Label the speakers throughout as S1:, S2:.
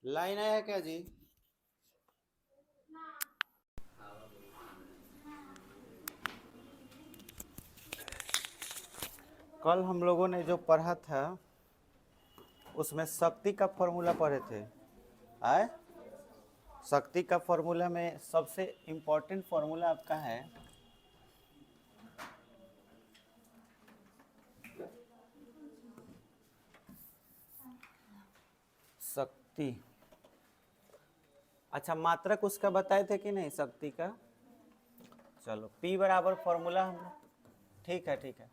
S1: Line आया क्या जी? कल हम लोगों ने जो पढ़ा था उसमें शक्ति का फॉर्मूला पढ़े थे। आए, शक्ति का फॉर्मूला में सबसे इम्पोर्टेंट फॉर्मूला आपका है शक्ति। अच्छा, मात्रक उसका बताए थे कि नहीं शक्ति का? चलो, P बराबर फॉर्मूला हम, ठीक है ठीक है,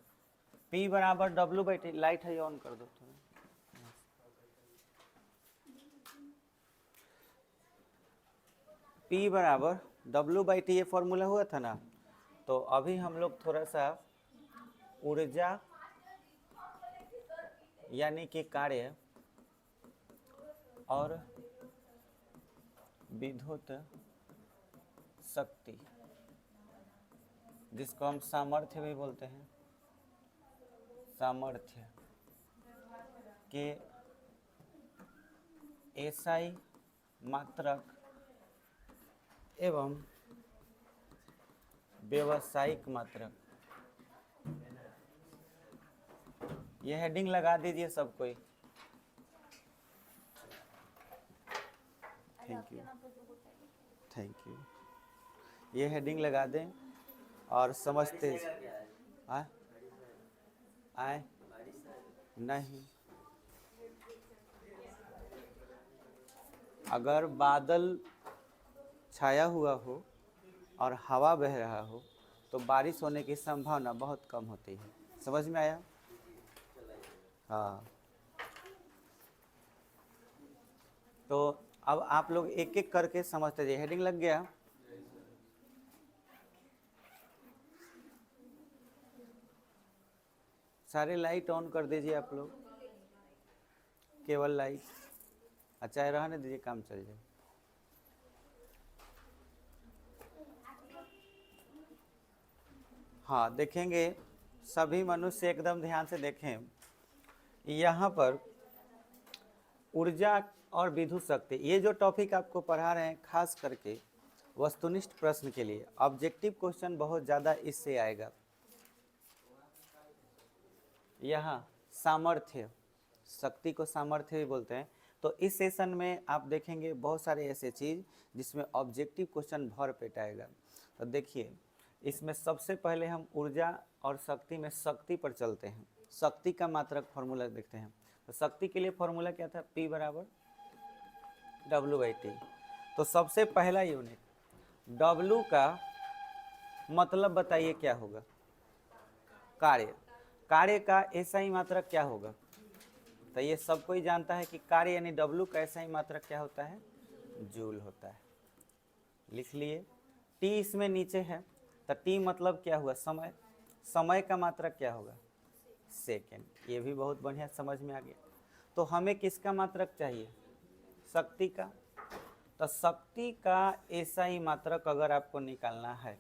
S1: P बराबर W/T। लाइट है, ऑन कर दो थोड़ा। P बराबर W/T ये फॉर्मूला हुआ था ना। तो अभी हम लोग थोड़ा सा ऊर्जा यानी कि कार्य और विद्युत शक्ति, जिसको हम सामर्थ्य भी बोलते हैं, सामर्थ्य के एसआई मात्रक एवं व्यावसायिक मात्रक, ये हेडिंग लगा दीजिए सब कोई। Thank you thank you. ये हेडिंग लगा दें और समझते आए नहीं। अगर बादल छाया हुआ हो और हवा बह रहा हो तो बारिश होने की संभावना बहुत कम होती है। समझ में आया? हाँ, तो अब आप लोग एक एक करके समझते जाइए। हेडिंग लग गया? सारे लाइट ऑन कर दीजिए आप लोग, केवल लाइट। अच्छा, रहने दीजिए, काम चल जाए। हाँ, देखेंगे सभी मनुष्य एकदम ध्यान से देखें। यहाँ पर ऊर्जा और विद्युत शक्ति, ये जो टॉपिक आपको पढ़ा रहे हैं खास करके वस्तुनिष्ठ प्रश्न के लिए, ऑब्जेक्टिव क्वेश्चन बहुत ज़्यादा इससे आएगा। यहाँ सामर्थ्य, शक्ति को सामर्थ्य भी बोलते हैं। तो इस सेशन में आप देखेंगे बहुत सारे ऐसे चीज़ जिसमें ऑब्जेक्टिव क्वेश्चन भर पेट आएगा। तो देखिए, इसमें सबसे पहले हम ऊर्जा और शक्ति में शक्ति पर चलते हैं। शक्ति का मात्रक फॉर्मूला देखते हैं। तो शक्ति के लिए फॉर्मूला क्या था? P बराबर W/T। तो सबसे पहला यूनिट W का मतलब बताइए क्या होगा? कार्य। कार्य का एसआई मात्रक क्या होगा? तो ये सब कोई जानता है कि कार्य यानी W का एसआई मात्रक क्या होता है? जूल होता है। लिख लिए। T इसमें नीचे है, तो T मतलब क्या हुआ? समय। समय का मात्रक क्या होगा? सेकेंड। ये भी बहुत बढ़िया समझ में आ गया। तो हमें किसका मात्रक चाहिए? शक्ति का। तो शक्ति का एसआई मात्रक अगर आपको निकालना है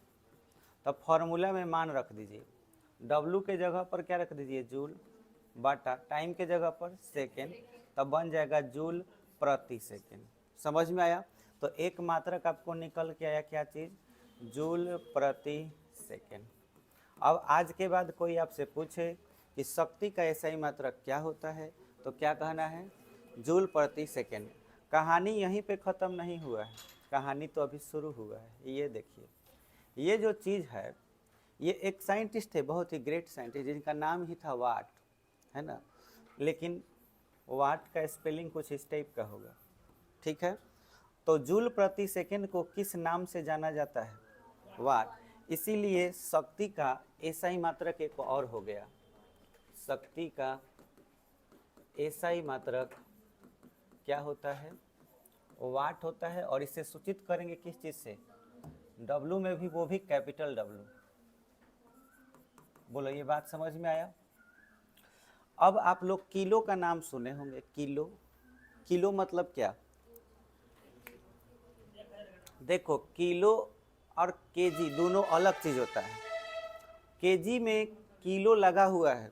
S1: तो फॉर्मूला में मान रख दीजिए। W के जगह पर क्या रख दीजिए? जूल, बाटा टाइम के जगह पर सेकेंड, तब बन जाएगा जूल प्रति सेकेंड। समझ में आया? तो एक मात्रक आपको निकल के आया, क्या चीज़? जूल प्रति सेकेंड। अब आज के बाद कोई आपसे पूछे कि शक्ति का एसआई मात्रक क्या होता है, तो क्या कहना है? जूल प्रति सेकेंड। कहानी यहीं पे ख़त्म नहीं हुआ है, कहानी तो अभी शुरू हुआ है। ये देखिए, ये जो चीज़ है, ये एक साइंटिस्ट थे, बहुत ही ग्रेट साइंटिस्ट, जिनका नाम ही था वाट, है ना। लेकिन वाट का स्पेलिंग कुछ इस टाइप का होगा, ठीक है। तो जूल प्रति सेकेंड को किस नाम से जाना जाता है? वाट। इसीलिए शक्ति का एसआई मात्रक एक और हो गया। शक्ति का एसआई मात्रक क्या होता है? वाट होता है। और इसे सूचित करेंगे किस चीज़ से? W में भी, वो भी कैपिटल W। बोलो, ये बात समझ में आया? अब आप लोग किलो का नाम सुने होंगे। किलो, किलो मतलब क्या? देखो, किलो और केजी दोनों अलग चीज़ होता है। केजी में किलो लगा हुआ है।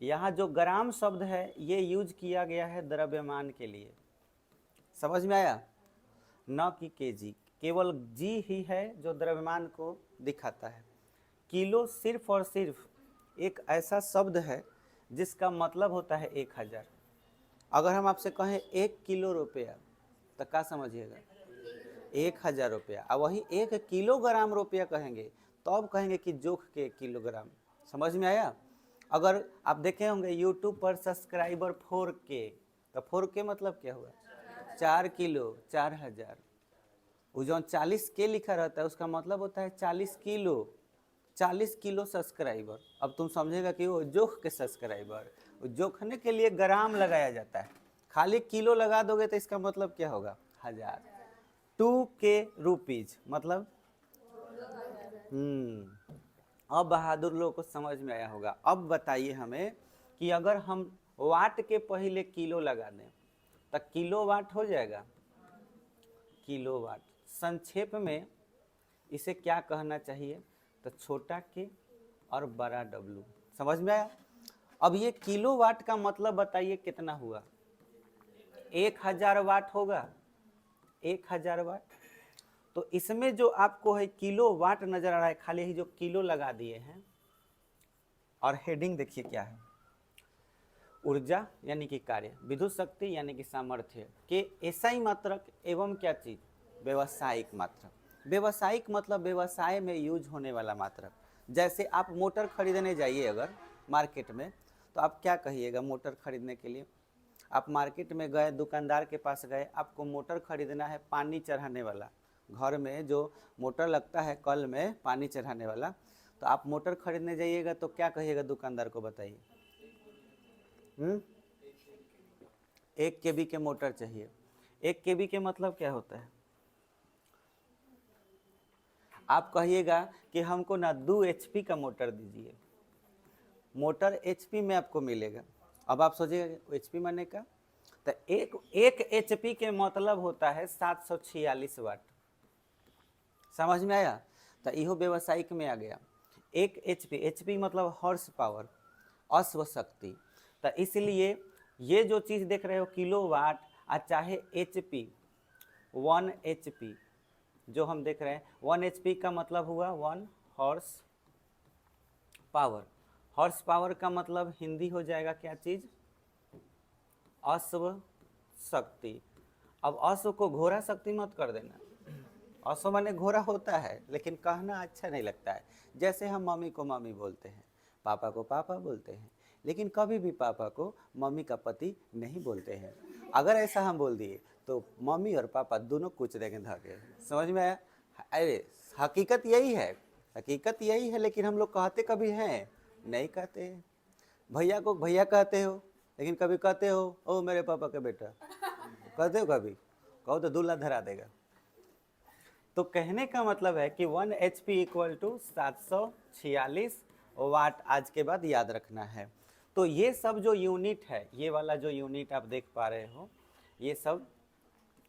S1: यहाँ जो ग्राम शब्द है ये यूज किया गया है द्रव्यमान के लिए। समझ में आया? न कि केजी, केवल जी ही है जो द्रव्यमान को दिखाता है। किलो सिर्फ और सिर्फ एक ऐसा शब्द है जिसका मतलब होता है 1000। अगर हम आपसे कहें 1 किलो रुपया तो क्या समझिएगा? 1000 रुपया। और वही 1 किलोग्राम रुपया कहेंगे तो अब कहेंगे कि जोख के किलोग्राम। समझ में आया? अगर आप देखे होंगे यूट्यूब पर सब्सक्राइबर 4K, तो 4K मतलब क्या हुआ? 4 किलो, 4000। वो जो 40K लिखा रहता है उसका मतलब होता है 40 किलो, 40 किलो सब्सक्राइबर। अब तुम समझेगा कि वो जोख के सब्सक्राइबर, जोखने के लिए ग्राम लगाया जाता है। खाली किलो लगा दोगे तो इसका मतलब क्या होगा? 1000। 2K रुपीज मतलब अब बहादुर लोगों को समझ में आया होगा। अब बताइए हमें कि अगर हम वाट के पहले किलो लगा दें तो किलो वाट हो जाएगा? Kilo watt. संक्षेप में इसे क्या कहना चाहिए? तो छोटा के और बड़ा डब्लू। समझ में आया? अब ये किलो वाट का मतलब बताइए कितना हुआ? 1000 वाट होगा, 1000 वाट। तो इसमें जो आपको है किलो वाट नजर आ रहा है, खाली ही जो किलो लगा दिए हैं। और हेडिंग देखिए क्या है? ऊर्जा यानी कि कार्य, विद्युत शक्ति यानी कि सामर्थ्य के एसआई मात्रक एवं क्या चीज? व्यवसायिक मात्रक। व्यवसायिक मतलब व्यवसाय में यूज होने वाला मात्रक। जैसे आप मोटर खरीदने जाइए अगर मार्केट में, तो आप क्या कहिएगा मोटर खरीदने के लिए? आप मार्केट में गए, दुकानदार के पास गए, आपको मोटर खरीदना है पानी चढ़ाने वाला, घर में जो मोटर लगता है कल में पानी चढ़ाने वाला, तो आप मोटर खरीदने जाइएगा तो क्या कहिएगा दुकानदार को? बताइए। 1 kb के मोटर चाहिए। 1 kb के मतलब क्या होता है? आप कहिएगा कि हमको ना 2 HP का मोटर दीजिए। मोटर HP में आपको मिलेगा। अब आप सोचिएगा HP माने का, तो एक HP के मतलब होता है 746 वाट। समझ में आया? तो इहो व्यवसायिक में आ गया। 1 HP मतलब हॉर्स पावर, अश्व शक्ति। तो इसलिए ये जो चीज़ देख रहे हो किलो वाट और चाहे HP, 1 HP जो हम देख रहे हैं, 1 HP का मतलब हुआ 1 हॉर्स पावर। हॉर्स पावर का मतलब हिंदी हो जाएगा क्या चीज़? अश्व शक्ति। अब अश्व को घोड़ा शक्ति मत कर देना। अश्व माने घोड़ा होता है, लेकिन कहना अच्छा नहीं लगता है। जैसे हम मम्मी को मम्मी बोलते हैं, पापा को पापा बोलते हैं, लेकिन कभी भी पापा को मम्मी का पति नहीं बोलते हैं। अगर ऐसा हम बोल दिए तो मम्मी और पापा दोनों कुछ देंगे धागे। समझ में आया? अरे हकीकत यही है, हकीकत यही है, लेकिन हम लोग कहते कभी हैं? नहीं कहते हैं। भैया को भैया कहते हो, लेकिन कभी कहते हो ओ मेरे पापा का बेटा? कहते हो कभी? कहो तो दूल्हा धरा देगा। तो कहने का मतलब है कि 1 HP इक्वल टू 746 वाट। आज के बाद याद रखना है। तो ये सब जो यूनिट है, ये वाला जो यूनिट आप देख पा रहे हो, ये सब,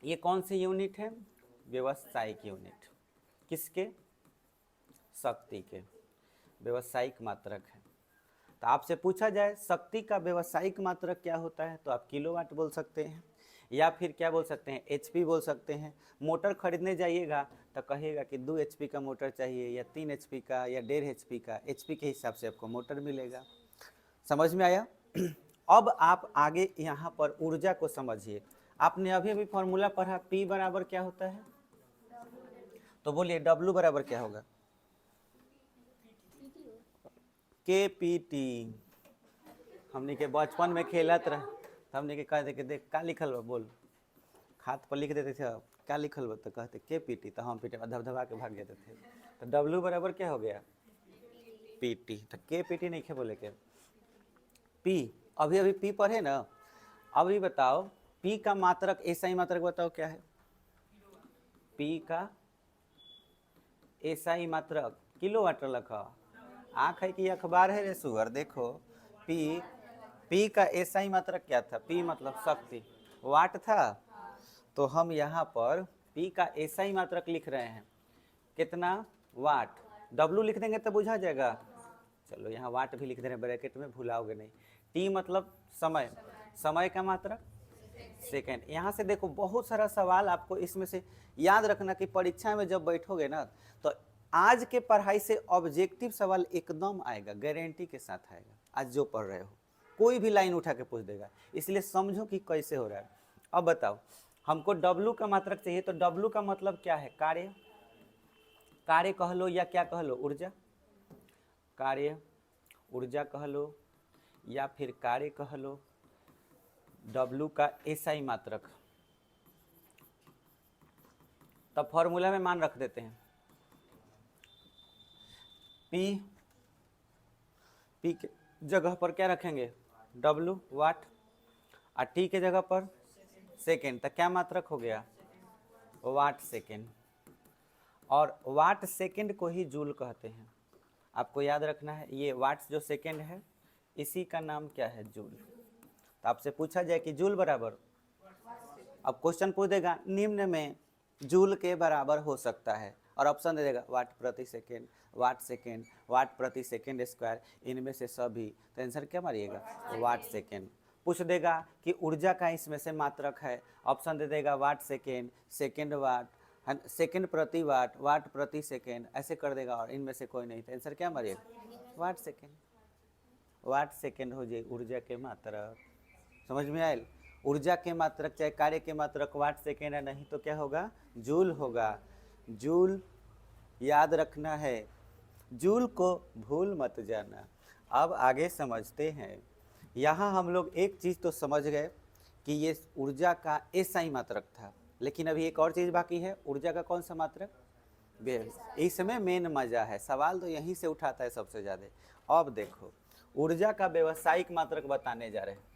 S1: ये कौन सी यूनिट है? व्यवसायिक यूनिट। किसके? शक्ति के। व्यवसायिक मात्रक है। तो आपसे पूछा जाए शक्ति का व्यवसायिक मात्रक क्या होता है, तो आप किलोवाट बोल सकते हैं, या फिर क्या बोल सकते हैं? HP बोल सकते हैं। मोटर खरीदने जाइएगा तो कहिएगा कि 2 HP का मोटर चाहिए, या 3 HP का, या 1.5 HP का। HP के हिसाब से आपको मोटर मिलेगा। समझ में आया? अब आप आगे यहाँ पर ऊर्जा को समझिए। आपने अभी अभी फॉर्मूला पढ़ा, P बराबर क्या होता है? तो बोलिए W बराबर क्या होगा? KPT। हमने के बचपन में खेलत रहे, हमने के कहते कि देख का लिखल बा, बोल। हाथ पर लिख देते थे क्या लिखल बा, तो कहते KPT, तो हम पीटे धबधबा के भाग जाते थे। तो W बराबर क्या हो गया? PT। तो KPT नहीं खे बोले के P। अभी अभी P पढ़े ना। अभी बताओ P का मात्रक, एसआई मात्रक बताओ क्या है? P का एसआई मात्रक किलोवाट लिखा। आँख है कि अखबार है रे सुअर? देखो P का एसआई मात्रक क्या था? P मतलब शक्ति, वाट था। तो हम यहाँ पर P का एसआई मात्रक लिख रहे हैं, कितना? वाट। W लिख देंगे तो बुझा जाएगा। चलो यहाँ वाट भी लिख दे रहे हैं ब्रैकेट में, भुलाओगे नहीं। T मतलब समय, समय का मात्रक सेकेंड। यहाँ से देखो बहुत सारा सवाल आपको इसमें से याद रखना कि परीक्षा में जब बैठोगे ना तो आज के पढ़ाई से ऑब्जेक्टिव सवाल एकदम आएगा, गारंटी के साथ आएगा। आज जो पढ़ रहे हो कोई भी लाइन उठा के पूछ देगा, इसलिए समझो कि कैसे हो रहा है। अब बताओ हमको W का मात्रक चाहिए, तो W का मतलब क्या है? कार्य। कार्य कह लो या क्या कह लो? ऊर्जा। कार्य ऊर्जा कह लो या फिर कार्य कह लो। W का SI मात्रक, तब फॉर्मूला में मान रख देते हैं P के जगह पर क्या रखेंगे? W वाट, और T के जगह पर सेकेंड, तो क्या मात्रक हो गया? Watt second. और वाट सेकेंड को ही जूल कहते हैं, आपको याद रखना है। ये वाट्स जो सेकेंड है इसी का नाम क्या है? जूल। तो आपसे पूछा जाए कि जूल बराबर, अब क्वेश्चन पूछ देगा निम्न में जूल के बराबर हो सकता है, और ऑप्शन दे देगा वाट प्रति सेकेंड, वाट सेकेंड, वाट प्रति सेकेंड स्क्वायर, इनमें से सभी। तो आंसर क्या मारिएगा? वाट सेकेंड। पूछ देगा कि ऊर्जा का इसमें से मात्रक है, ऑप्शन दे देगा वाट सेकेंड, सेकेंड वाट, सेकेंड प्रति वाट, वाट प्रति सेकेंड, ऐसे कर देगा, और इनमें से कोई नहीं। तो आंसर क्या मारिएगा? वाट सेकेंड। वाट सेकेंड हो जाए ऊर्जा के मात्रक। समझ में आयल? ऊर्जा के मात्रक चाहे कार्य के मात्रक वाट सेकेंड है, नहीं तो क्या होगा? जूल होगा। जूल याद रखना है, जूल को भूल मत जाना। अब आगे समझते हैं। यहाँ हम लोग एक चीज़ तो समझ गए कि ये ऊर्जा का SI मात्रक था, लेकिन अभी एक और चीज़ बाकी है। ऊर्जा का कौन सा मात्रक? इसमें मेन मजा है, सवाल तो यहीं से उठाता है सबसे ज़्यादा। अब देखो ऊर्जा का व्यवसायिक मात्रक बताने जा रहे हैं।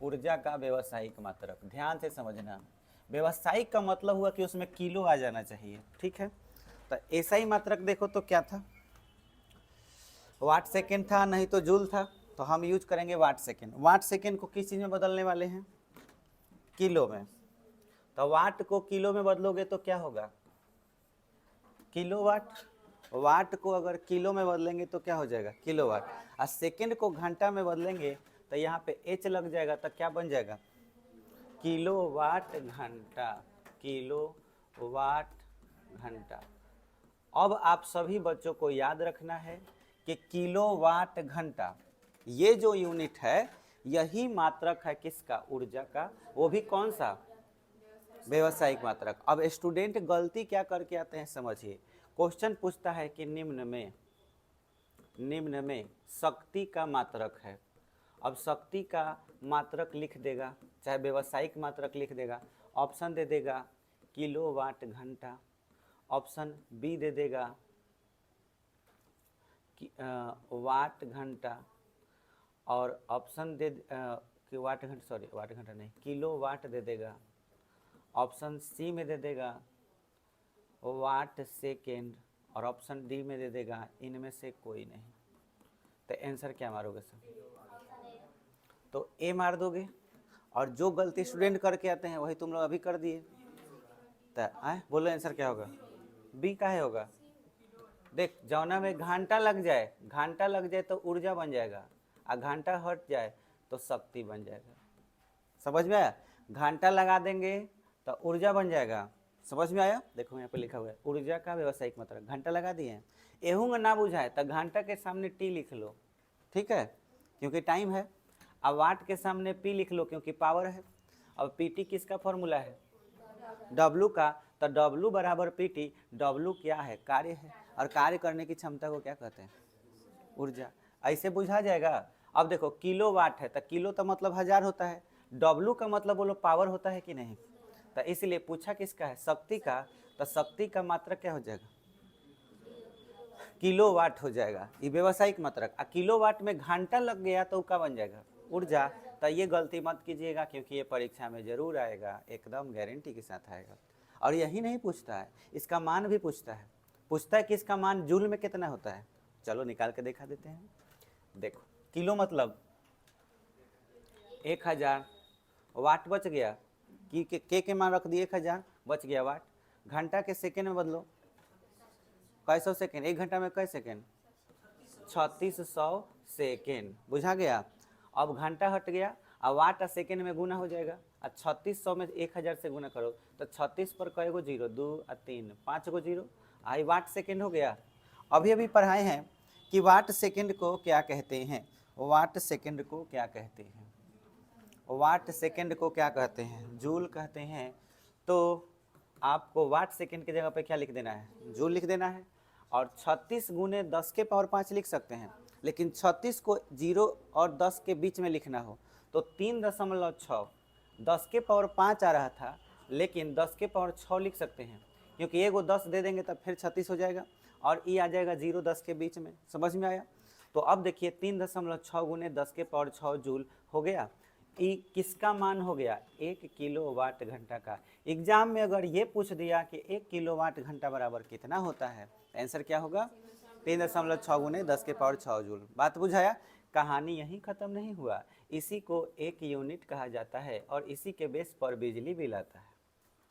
S1: ऊर्जा का व्यवसायिक मात्रक ध्यान से समझना। व्यवसायिक का मतलब हुआ कि उसमें किलो आ जाना चाहिए, ठीक है। तो SI मात्रक देखो तो क्या था? वाट सेकेंड था, नहीं तो जूल था, तो हम यूज करेंगे वाट सेकेंड। वाट सेकेंड को किस चीज़ में बदलने वाले हैं? किलो में। तो वाट को किलो में बदलोगे तो क्या होगा? किलोवाट। वाट को अगर किलो में बदलेंगे तो क्या हो जाएगा? किलोवाट। और सेकेंड को घंटा में बदलेंगे तो यहाँ पे H लग जाएगा, तो क्या बन जाएगा? किलोवाट घंटा। किलोवाट घंटा। अब आप सभी बच्चों को याद रखना है कि किलोवाट घंटा ये जो यूनिट है यही मात्रक है किसका? ऊर्जा का। वो भी कौन सा? व्यवसायिक मात्रक। अब स्टूडेंट गलती क्या करके आते हैं समझिए। क्वेश्चन पूछता है कि निम्न में शक्ति का मात्रक है। अब शक्ति का मात्रक लिख देगा, चाहे व्यवसायिक मात्रक लिख देगा। ऑप्शन दे देगा किलोवाट घंटा, ऑप्शन बी दे देगा वाट घंटा, और ऑप्शन दे कि वाट घंटा नहीं, किलोवाट दे देगा। ऑप्शन सी में दे देगा वाट सेकेंड, और ऑप्शन डी में दे देगा इनमें से कोई नहीं। तो आंसर क्या मारोगे सर? तो ए मार दोगे, और जो गलती स्टूडेंट करके आते हैं वही तुम लोग अभी कर दिए। तो बोलो आंसर क्या होगा? बी काहे होगा? देख जौना में घंटा लग जाए तो ऊर्जा बन जाएगा, और घंटा हट जाए तो शक्ति बन जाएगा। समझ में आया? घंटा लगा देंगे तो ऊर्जा बन जाएगा। समझ में आया? देखो यहाँ पे लिखा हुआ है ऊर्जा का व्यवसायिक मात्रक। घंटा लगा दिए, एहूंग ना बुझाए तो घंटा के सामने टी लिख लो, ठीक है, क्योंकि टाइम है। अब वाट के सामने पी लिख लो क्योंकि पावर है। अब पीटी किसका फॉर्मूला है? डब्लू का। तो डब्लू बराबर पीटी। डब्लू क्या है? कार्य है, और कार्य करने की क्षमता को क्या कहते हैं? ऊर्जा। ऐसे बुझा जाएगा। अब देखो किलो वाट है तो किलो तो मतलब 1000 होता है, डब्लू का मतलब बोलो पावर होता है कि नहीं? तो इसलिए पूछा किसका है? शक्ति का। तो शक्ति का मात्रक क्या हो जाएगा? किलोवाट हो जाएगा, ये व्यवसायिक मात्रक। और किलोवाट में घंटा लग गया तो क्या बन जाएगा? ऊर्जा। तो ये गलती मत कीजिएगा क्योंकि ये परीक्षा में जरूर आएगा, एकदम गारंटी के साथ आएगा। और यही नहीं पूछता है, इसका मान भी पूछता है कि इसका मान जूल में कितना होता है। चलो निकाल के दिखा देते हैं। देखो किलो मतलब 1000, वाट बच गया कि के मान रख दिए 1000, बच गया वाट। घंटा के सेकेंड में बदलो, कैसौ सेकेंड? 1 घंटा में कै सेकेंड? 3600 सेकेंड। बुझा गया? अब घंटा हट गया, अब वाट सेकेंड में गुना हो जाएगा। अब 3600 में 1000 से गुना करो तो 36 पर कई गो जीरो, 2 और 3, 5 गो जीरो, आई वाट सेकेंड हो गया। अभी अभी पढ़ाए हैं कि वाट सेकेंड को क्या कहते हैं, वाट सेकेंड को क्या कहते हैं, वाट सेकेंड को क्या कहते हैं, जूल कहते हैं। तो आपको वाट सेकेंड की जगह पे क्या लिख देना है, जूल लिख देना है। और 36 गुने 10 के पावर 5 लिख सकते हैं, लेकिन 36 को 0 और 10 के बीच में लिखना हो तो 3.6, 10 के पावर 5 आ रहा था लेकिन 10 के पावर 6 लिख सकते हैं, क्योंकि एगो 10 दे देंगे तब फिर 36 हो जाएगा और ये आ जाएगा 0 10 के बीच में। समझ में आया? तो अब देखिए 3.6 गुने 10 के पावर 6 जूल हो गया। ये किसका मान हो गया, 1 किलोवाट घंटा का। एग्जाम में अगर ये पूछ दिया कि 1 किलोवाट घंटा बराबर कितना होता है, आंसर क्या होगा, 3.6 गुने 10 के पावर 6 जूल। बात बुझाया? कहानी यहीं ख़त्म नहीं हुआ, इसी को एक यूनिट कहा जाता है और इसी के बेस पर बिजली बिल आता है।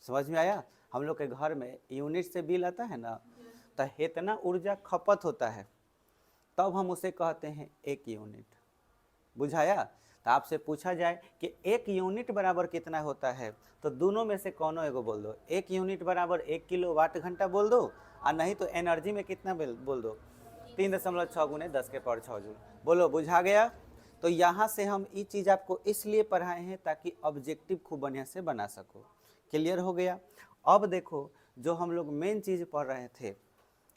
S1: समझ में आया? हम लोग के घर में यूनिट से बिल आता है ना, तो इतना ऊर्जा खपत होता है तब हम उसे कहते हैं एक यूनिट। बुझाया? तो आपसे पूछा जाए कि एक यूनिट बराबर कितना होता है, तो दोनों में से कौनो एगो बोल दो। एक यूनिट बराबर 1 किलोवाट घंटा बोल दो, और नहीं तो एनर्जी में कितना बोल दो, 3.6 गुने 10 के पावर 6 जूल। बोलो, बुझा गया? तो यहाँ से हम ये चीज़ आपको इसलिए पढ़ाए हैं ताकि ऑब्जेक्टिव खूब बढ़िया से बना सको। क्लियर हो गया? अब देखो, जो हम लोग मेन चीज़ पढ़ रहे थे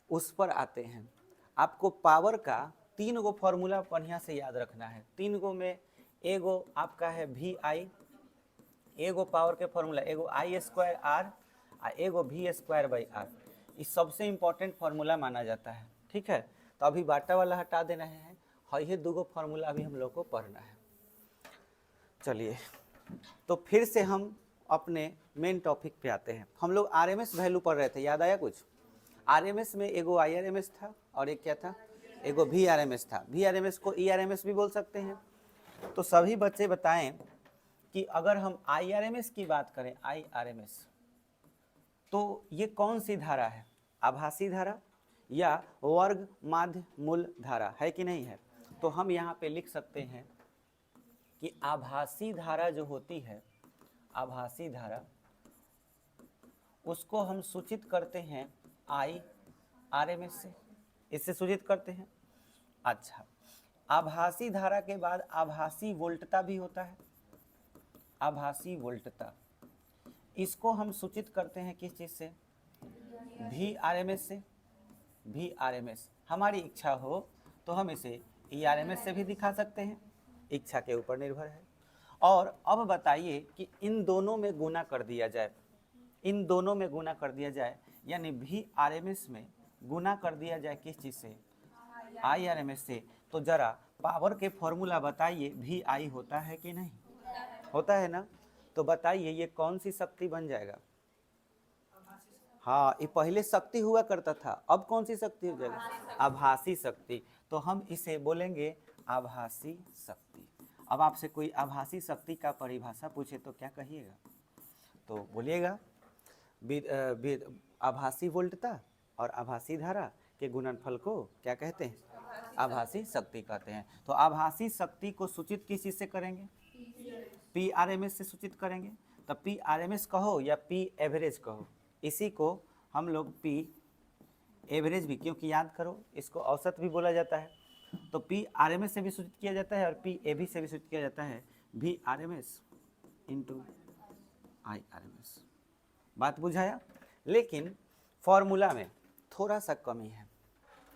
S1: उस पर आते हैं। आपको पावर का 3 गो फॉर्मूला बढ़िया से याद रखना है। 3 गो में एगो आपका है वी आई, एगो पावर के फॉर्मूला, एगो आई स्क्वायर आर और एगो वी स्क्वायर बाई आर। ये सबसे इम्पोर्टेंट फार्मूला माना जाता है। ठीक है, तो अभी बाटा वाला हटा देना है, ये 2 गो फार्मूला अभी हम लोग को पढ़ना है। चलिए, तो फिर से हम अपने मेन टॉपिक पे आते हैं। हम लोग आरएमएस वैल्यू पढ़ रहे थे, याद आया कुछ? आरएमएस में एगो आईआरएमएस था और एक क्या था, एगो वीआरएमएस था। वीआरएमएस को ईआरएमएस भी बोल सकते हैं। तो सभी बच्चे बताएं कि अगर हम आईआरएमएस की बात करें, आईआरएमएस, तो ये कौन सी धारा है, आभासी धारा या वर्ग माध्य मूल धारा है कि नहीं है? तो हम यहाँ पे लिख सकते हैं कि आभासी धारा जो होती है, आभासी धारा, उसको हम सूचित करते हैं आईआरएमएस से, इससे सूचित करते हैं। अच्छा, आभासी धारा के बाद आभासी वोल्टता भी होता है, आभासी वोल्टता, इसको हम सूचित करते हैं किस चीज़ से, वीआरएमएस से। वीआरएमएस, हमारी इच्छा हो तो हम इसे ईआरएमएस से भी दिखा सकते हैं, इच्छा के ऊपर निर्भर है। और अब बताइए कि इन दोनों में गुना कर दिया जाए, इन दोनों में गुना कर दिया जाए, यानी वीआरएमएस में गुना कर दिया जाए किस चीज़ से, आईआरएमएस से। तो जरा पावर के फॉर्मूला बताइए, वी आई होता है कि नहीं होता है ना? तो बताइए ये कौन सी शक्ति बन जाएगा? हाँ, ये पहले शक्ति हुआ करता था, अब कौन सी शक्ति हो जाएगा, आभासी शक्ति। तो हम इसे बोलेंगे आभासी शक्ति। अब आपसे कोई आभासी शक्ति का परिभाषा पूछे तो क्या कहिएगा? तो बोलिएगा आभासी वोल्टता और आभासी धारा के गुणनफल को क्या कहते हैं, आभासी शक्ति कहते हैं। तो आभासी शक्ति को सूचित किस चीज से करेंगे, पीआरएमएस से सूचित करेंगे। तो पीआरएमएस कहो या पी एवरेज कहो, इसी को हम लोग पी एवरेज भी, क्योंकि याद करो इसको औसत भी बोला जाता है, तो पीआरएमएस से भी सूचित किया जाता है और पीएवी से भी सूचित किया जाता है, वीआरएमएस इंटू आईआरएमएस। बात बुझाया? लेकिन फॉर्मूला में थोड़ा सा कमी है।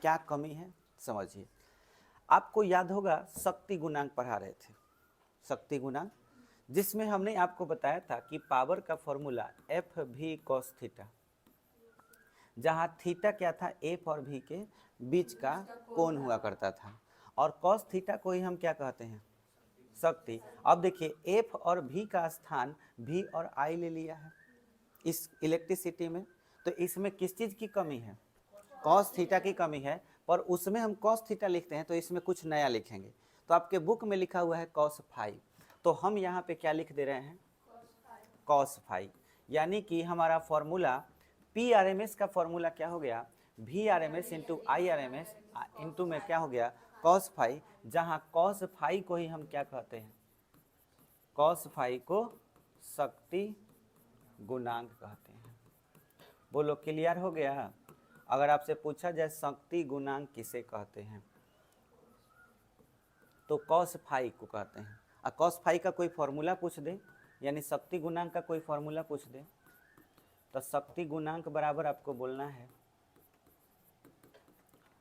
S1: क्या कमी है समझिए। आपको याद होगा शक्ति गुणांक पढ़ा रहे थे, शक्ति गुणांक, जिसमें हमने आपको बताया था कि पावर का फॉर्मूला एफ भी कॉस थीटा, जहाँ थीटा क्या था, एफ और भी के बीच का कोण हुआ करता था, और कॉस थीटा को ही हम क्या कहते हैं, शक्ति। अब देखिए एफ और भी का स्थान भी और आई ले लिया है इस इलेक्ट्रिसिटी में, तो इसमें किस चीज़ की कमी है, कॉस थीटा की कमी है। पर उसमें हम कॉस थीटा लिखते हैं तो इसमें कुछ नया लिखेंगे। तो आपके बुक में लिखा हुआ है कॉस फाई, तो हम यहाँ पे क्या लिख दे रहे हैं, कॉस फाई। यानी कि हमारा formula P R M S का फॉर्मूला क्या हो गया, V R M S into I R M S into में क्या हो गया कॉस फाई, जहाँ कॉस फाई को ही हम क्या कहते हैं, कॉस फाई को शक्ति गुणांक कहते हैं। बोलो क्लियर हो गया। अगर आपसे पूछा जाए शक्ति गुणांक किसे कहते हैं तो कॉस फाई को कहते हैं। और कॉस फाई का कोई फॉर्मूला पूछ दे, यानी शक्ति गुणांक का कोई फॉर्मूला पूछ दे, तो शक्ति गुणांक बराबर आपको बोलना है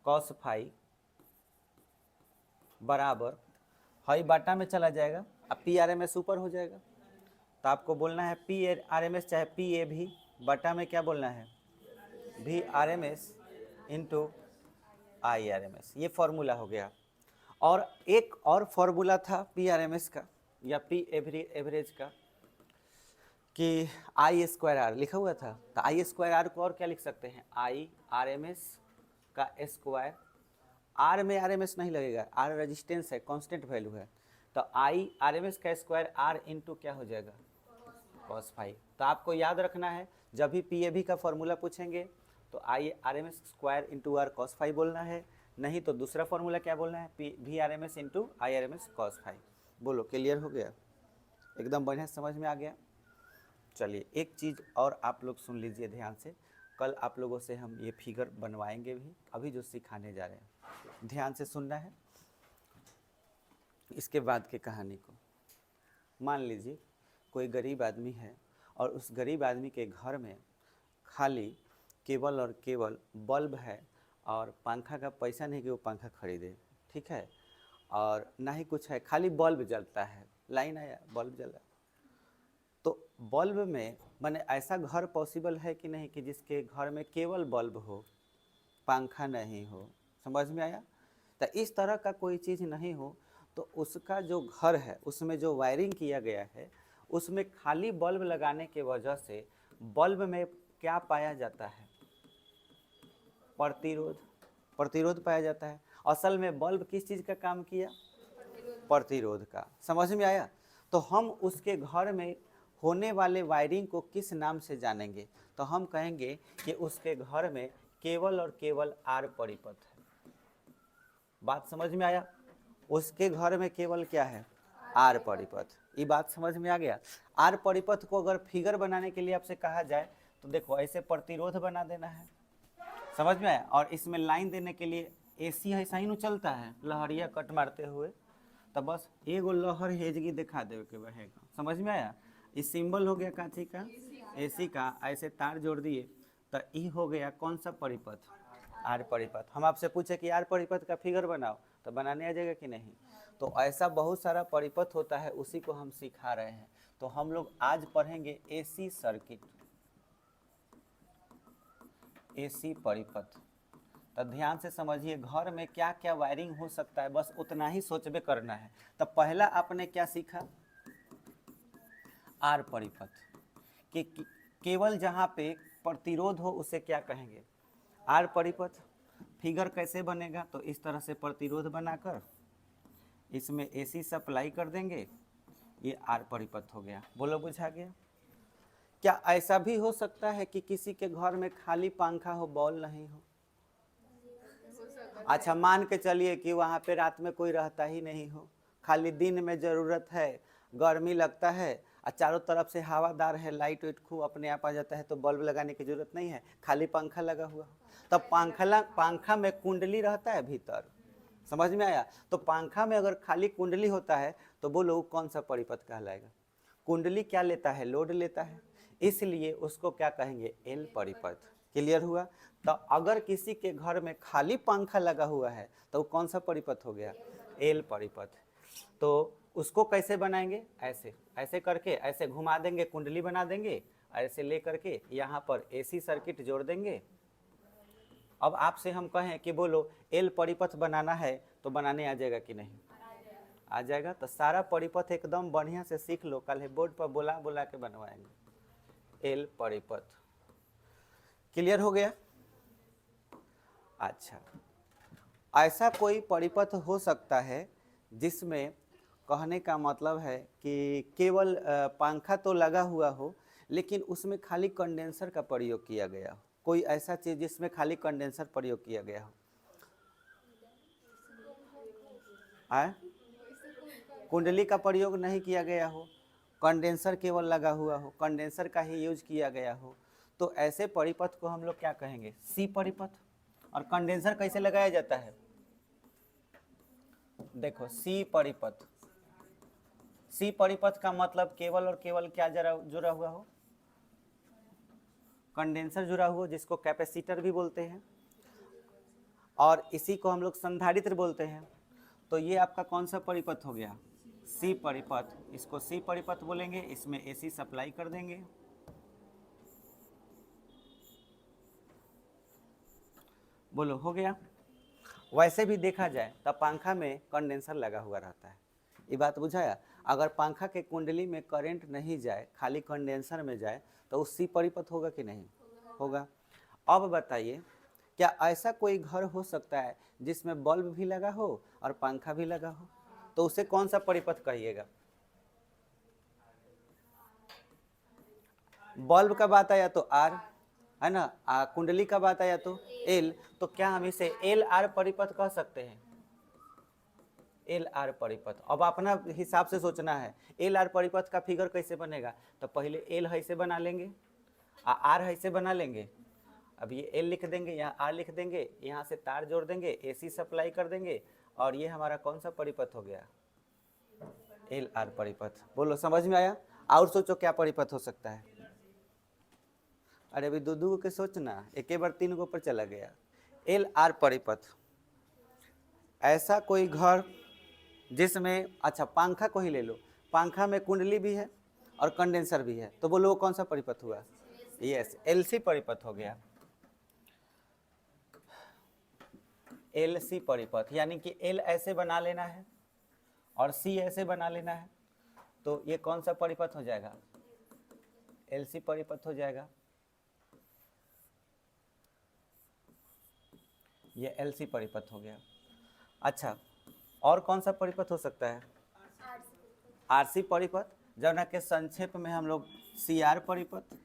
S1: कॉस फाई बराबर हाई बाटा में चला जाएगा, अब पी आर एम एस ऊपर हो जाएगा, तो आपको बोलना है पी आर एम एस चाहे पी ए भी बटा में क्या बोलना है V R M S into I R M S. ये फॉर्मूला हो गया। और एक और फॉर्मूला था पी आर एम एस का या पी एवरेज का कि आई स्क्वायर आर लिखा हुआ था, तो आई स्क्वायर आर को और क्या लिख सकते हैं आई आर एम एस का स्क्वायर, आर में आर एम एस नहीं लगेगा, आर रेजिस्टेंस है, कांस्टेंट वैल्यू है, तो आई आर एम एस का स्क्वायर आर इंटू क्या हो जाएगा कॉस फाई। तो आपको याद रखना है जब भी पी ए भी का फॉर्मूला पूछेंगे तो I R M S square into R cos phi बोलना है, नहीं तो दूसरा फॉर्मूला क्या बोलना है P V R M S into I R M S cos phi. बोलो क्लियर हो गया, एकदम बढ़िया समझ में आ गया। चलिए एक चीज़ और आप लोग सुन लीजिए ध्यान से, कल आप लोगों से हम ये फिगर बनवाएंगे भी, अभी जो सिखाने जा रहे हैं ध्यान से सुनना है इसके बाद की कहानी को। मान लीजिए कोई गरीब आदमी है और उस गरीब आदमी के घर में खाली केवल और केवल बल्ब है और पंखा का पैसा नहीं कि वो पंखा खरीदे, ठीक है, और ना ही कुछ है, खाली बल्ब जलता है, लाइन आया बल्ब जला। तो बल्ब में माने ऐसा घर पॉसिबल है कि नहीं कि जिसके घर में केवल बल्ब हो पंखा नहीं हो, समझ में आया। तो इस तरह का कोई चीज़ नहीं हो तो उसका जो घर है उसमें जो वायरिंग किया गया है उसमें खाली बल्ब लगाने के वजह से बल्ब में क्या पाया जाता है प्रतिरोध, प्रतिरोध पाया जाता है। असल में बल्ब किस चीज़ का काम किया प्रतिरोध का, समझ में आया। तो हम उसके घर में होने वाले वायरिंग को किस नाम से जानेंगे, तो हम कहेंगे कि उसके घर में केवल और केवल आर परिपथ है। बात समझ में आया, उसके घर में केवल क्या है आर परिपथ, ये बात समझ में आ गया। आर परिपथ को अगर फिगर बनाने के लिए आपसे कहा जाए तो देखो ऐसे प्रतिरोध बना देना है, समझ में आया, और इसमें लाइन देने के लिए एसी ऐसा ही चलता है लहरिया कट मारते हुए, तो बस एगो लहर हेजगी दिखा देवे के बहेगा, समझ में आया। ये सिंबल हो गया काची का एसी का, ऐसे तार जोड़ दिए तो ये हो गया कौन सा परिपथ आर परिपथ। हम आपसे पूछे कि आर परिपथ का फिगर बनाओ तो बनाने आ जाएगा कि नहीं। तो ऐसा बहुत सारा परिपथ होता है, उसी को हम सिखा रहे हैं। तो हम लोग आज पढ़ेंगे एसी सर्किट, एसी परिपथ। तो ध्यान से समझिए घर में क्या क्या वायरिंग हो सकता है, बस उतना ही सोचबे करना है। तो पहला आपने क्या सीखा आर परिपथ कि केवल जहाँ पे प्रतिरोध हो उसे क्या कहेंगे आर परिपथ। फिगर कैसे बनेगा, तो इस तरह से प्रतिरोध बनाकर इसमें एसी सप्लाई कर देंगे, ये आर परिपथ हो गया। बोलो बुझा गया। क्या ऐसा भी हो सकता है कि किसी के घर में खाली पंखा हो बॉल नहीं हो। अच्छा मान के चलिए कि वहाँ पे रात में कोई रहता ही नहीं हो, खाली दिन में ज़रूरत है, गर्मी लगता है और चारों तरफ से हवादार है, लाइट वाइट खूब अपने आप आ जाता है, तो बल्ब लगाने की जरूरत नहीं है, खाली पंखा लगा हुआ हो। तब पंखा में कुंडली रहता है भीतर, समझ में आया। तो पंखा में अगर खाली कुंडली होता है तो बोलो कौन सा परिपथ कहलाएगा। कुंडली क्या लेता है लोड लेता है, इसलिए उसको क्या कहेंगे एल परिपथ। क्लियर हुआ। तो अगर किसी के घर में खाली पंखा लगा हुआ है तो कौन सा परिपथ हो गया एल परिपथ। तो उसको कैसे बनाएंगे, ऐसे ऐसे करके ऐसे घुमा देंगे, कुंडली बना देंगे, ऐसे ले करके यहाँ पर एसी सर्किट जोड़ देंगे। अब आपसे हम कहें कि बोलो एल परिपथ बनाना है तो बनाने आ जाएगा कि नहीं आ जाएगा। तो सारा परिपथ एकदम बढ़िया से सीख लो, कल बोर्ड पर बुला बुला के बनवाएंगे एल परिपथ। क्लियर हो गया। अच्छा ऐसा कोई परिपथ हो सकता है जिसमें कहने का मतलब है कि केवल पंखा तो लगा हुआ हो लेकिन उसमें खाली कंडेंसर का प्रयोग किया गया हो, कोई ऐसा चीज़ जिसमें खाली कंडेंसर प्रयोग किया गया हो। आए कुंडली का प्रयोग नहीं किया गया हो, कंडेंसर केवल लगा हुआ हो, कंडेंसर का ही यूज किया गया हो, तो ऐसे परिपथ को हम लोग क्या कहेंगे? सी परिपथ। और कंडेंसर कैसे लगाया जाता है? देखो सी परिपथ, सी परिपथ का मतलब केवल और केवल क्या जुड़ा हुआ हो? कंडेंसर जुड़ा हुआ, जिसको कैपेसिटर भी बोलते हैं, और इसी को हम लोग संधारित्र बोलते हैं। तो ये आपका कौन सा परिपथ हो गया? सी परिपथ। इसको सी परिपथ बोलेंगे, इसमें एसी सप्लाई कर देंगे। बोलो हो गया। वैसे भी देखा जाए तब पंखा में कंडेंसर लगा हुआ रहता है, ये बात बुझाया। अगर पंखा के कुंडली में करंट नहीं जाए, खाली कंडेंसर में जाए, तो उस सी परिपथ होगा कि नहीं होगा? अब बताइए, क्या ऐसा कोई घर हो सकता है जिसमें बल्ब भी लगा हो और पंखा भी लगा हो? तो उसे कौन सा परिपथ कहिएगा? बल्ब का बात आया तो आर, है ना, कुंडली का बात आया तो एल, तो क्या हम इसे एल आर परिपथ कह सकते हैं? एल आर परिपथ। अब अपना हिसाब से सोचना है, एल आर परिपथ का फिगर कैसे बनेगा? तो पहले एल ऐसे बना लेंगे, आर ऐसे बना लेंगे। अब ये एल लिख देंगे, यहाँ आर लिख देंगे, यहाँ से तार जोड़ देंगे, एसी सप्लाई कर देंगे, और ये हमारा कौन सा परिपथ हो गया? एल आर परिपथ। बोलो समझ में आया? और सोचो क्या परिपथ हो सकता है? अरे अभी दो दो के सोचना, एक बार तीन को पर चला गया। एल आर परिपथ, ऐसा कोई घर जिसमें, अच्छा पंखा को ही ले लो, पंखा में कुंडली भी है और कंडेंसर भी है, तो बोलो वो कौन सा परिपथ हुआ? यस, एलसी परिपथ हो गया। एलसी परिपथ, यानी कि एल ऐसे बना लेना है और सी ऐसे बना लेना है, तो ये कौन सा परिपथ हो जाएगा? एलसी परिपथ हो जाएगा। ये एलसी परिपथ हो गया। अच्छा, और कौन सा परिपथ हो सकता है? आरसी परिपथ, जब के संक्षेप में हम लोग सी आर परिपथ।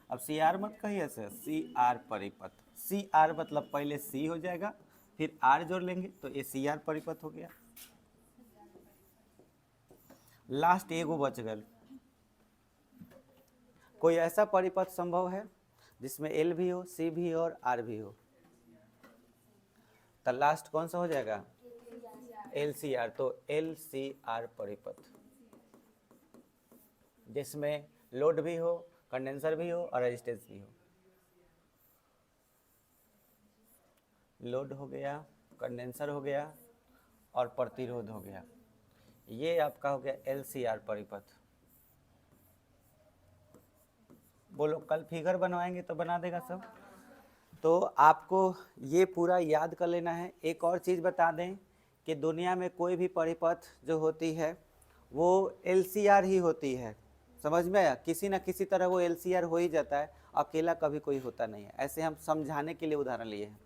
S1: अब सी आर मत कहिए सर, सी आर परिपथ। सी आर मतलब पहले सी हो जाएगा, फिर आर जोड़ लेंगे, तो ये सी आर परिपथ हो गया। लास्ट एगो बच गल। कोई ऐसा परिपथ संभव है जिसमें एल भी हो, सी भी हो और आर भी हो? तो लास्ट कौन सा हो जाएगा? L C R. तो एल सी आर परिपथ, जिसमें लोड भी हो, कंडेंसर भी हो और रेजिस्टेंस भी हो। लोड हो गया, कंडेंसर हो गया और प्रतिरोध हो गया। ये आपका हो गया एल सी आर परिपथ। बोलो कल फिगर बनवाएंगे तो बना देगा सब। तो आपको ये पूरा याद कर लेना है। एक और चीज़ बता दें कि दुनिया में कोई भी परिपथ जो होती है वो LCR ही होती है। समझ में आया? किसी न किसी तरह वो LCR हो ही जाता है, अकेला कभी कोई होता नहीं है। ऐसे हम समझाने के लिए उदाहरण लिए हैं।